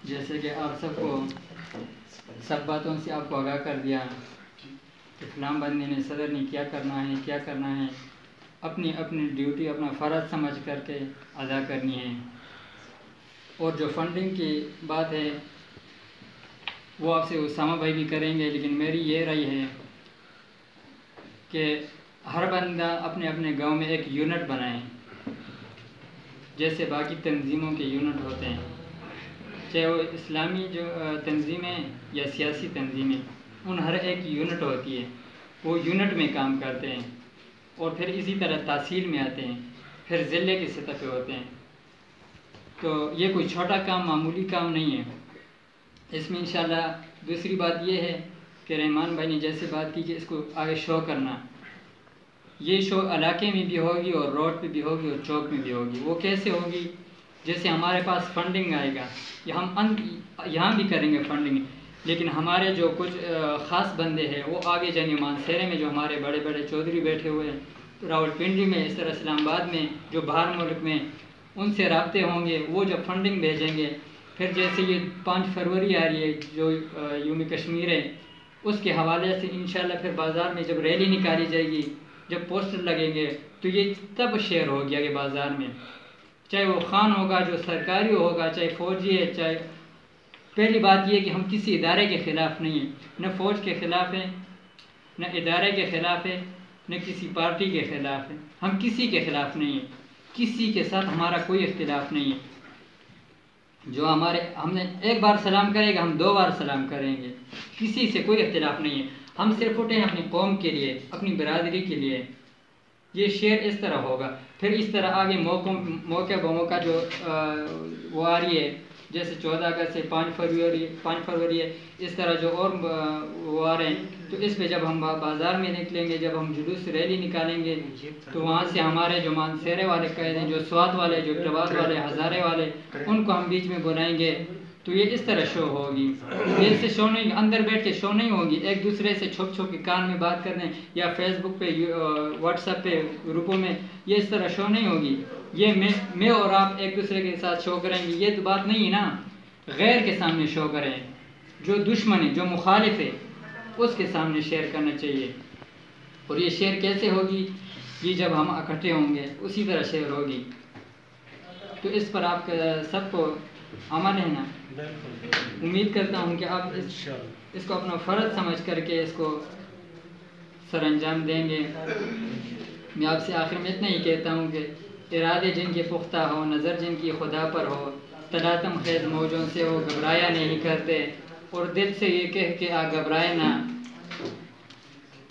جیسے کہ آپ سب کو سب باتوں سے آپ کو آگاہ کر دیا کہ فلاں بندے نے صدر نے کیا کرنا ہے، اپنی اپنی ڈیوٹی اپنا فرض سمجھ کر کے ادا کرنی ہے۔ اور جو فنڈنگ کی بات ہے وہ آپ سے اسامہ بھائی بھی کریں گے، لیکن میری یہ رائے ہے کہ ہر بندہ اپنے اپنے گاؤں میں ایک یونٹ بنائے، جیسے باقی تنظیموں کے یونٹ ہوتے ہیں، چاہے وہ اسلامی جو تنظیمیں یا سیاسی تنظیمیں، ان ہر ایک یونٹ ہوتی ہے، وہ یونٹ میں کام کرتے ہیں اور پھر اسی طرح تحصیل میں آتے ہیں، پھر ضلع کی سطح پہ ہوتے ہیں۔ تو یہ کوئی چھوٹا کام، معمولی کام نہیں ہے۔ اس میں انشاءاللہ دوسری بات یہ ہے کہ رحمان بھائی نے جیسے بات کی کہ اس کو آگے شو کرنا، یہ شو علاقے میں بھی ہوگی اور روڈ پہ بھی ہوگی اور چوک میں بھی ہوگی۔ وہ کیسے ہوگی؟ جیسے ہمارے پاس فنڈنگ آئے گا، ہم یہاں بھی کریں گے فنڈنگ، لیکن ہمارے جو کچھ خاص بندے ہیں وہ آگے جائیں گے مانسہرے میں، جو ہمارے بڑے بڑے چودھری بیٹھے ہوئے ہیں، راول پنڈی میں، اس طرح اسلام آباد میں، جو باہر ملک میں، ان سے رابطے ہوں گے، وہ جب فنڈنگ بھیجیں گے، پھر جیسے یہ 5 فروری آ رہی ہے جو یوم کشمیر ہے، اس کے حوالے سے انشاءاللہ پھر بازار میں جب ریلی نکالی جائے گی، جب پوسٹر لگیں گے، تو یہ تب شیئر ہو گیا کہ بازار میں، چاہے وہ خان ہوگا جو سرکاری ہوگا، چاہے فوجی ہے، چاہے پہلی بات یہ ہے کہ ہم کسی ادارے کے خلاف نہیں ہیں، نہ فوج کے خلاف ہیں، نہ ادارے کے خلاف ہے، نہ کسی پارٹی کے خلاف ہے، ہم کسی کے خلاف نہیں ہیں، کسی کے ساتھ ہمارا کوئی اختلاف نہیں ہے۔ جو ہم نے ایک بار سلام کرے گا، ہم 2 بار سلام کریں گے، کسی سے کوئی اختلاف نہیں ہے۔ ہم صرف اٹھے ہیں اپنی قوم کے لیے، اپنی برادری کے لیے۔ یہ شعر اس طرح ہوگا، پھر اس طرح آگے موقع بموقع جو وہ آ رہی ہے، جیسے 14 اگست سے 5 فروری ہے، اس طرح جو اور وہ آ رہے ہیں، تو اس پہ جب ہم بازار میں نکلیں گے، جب ہم جلوس ریلی نکالیں گے، تو وہاں سے ہمارے جو مانسہرے والے قائد ہیں، جو سوات والے، جو ٹبال والے، ہزارے والے، ان کو ہم بیچ میں بلائیں گے، تو یہ اس طرح شو ہوگی۔ یہ سے شو نہیں، اندر بیٹھ کے شو نہیں ہوگی، ایک دوسرے سے چھپ چھپ کے کان میں بات کرنے یا فیس بک پہ، واٹس ایپ پہ گروپوں میں، یہ اس طرح شو نہیں ہوگی۔ یہ میں اور آپ ایک دوسرے کے ساتھ شو کریں گے، یہ تو بات نہیں ہے نا۔ غیر کے سامنے شو کریں، جو دشمن ہے، جو مخالف ہے، اس کے سامنے شیئر کرنا چاہیے۔ اور یہ شیئر کیسے ہوگی؟ یہ جب ہم اکٹھے ہوں گے اسی طرح شیئر ہوگی۔ تو اس پر آپ سب کو عمل ہے نا؟ امید کرتا ہوں کہ آپ اس کو اپنا فرض سمجھ کر کے اس کو سر انجام دیں گے۔ میں آپ سے آخر میں اتنا ہی کہتا ہوں کہ ارادے جن کے پختہ ہو، نظر جن کی خدا پر ہو، تلاطم خیز موجوں سے وہ گھبرایا نہیں کرتے، اور دل سے یہ کہہ کے گھبرائے نہ،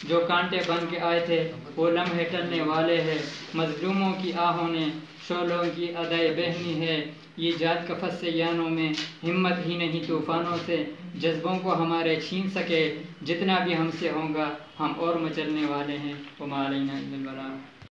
جو کانٹے بن کے آئے تھے وہ لمحے ٹلنے والے ہیں، مظلوموں کی آہوں نے شعلوں کی ادائے بہنی ہے، یہ جات کفت سے یانوں میں ہمت ہی نہیں طوفانوں سے جذبوں کو ہمارے چھین سکے، جتنا بھی ہم سے ہوگا ہم اور مچلنے والے ہیں، وما علینا الا البلاغ۔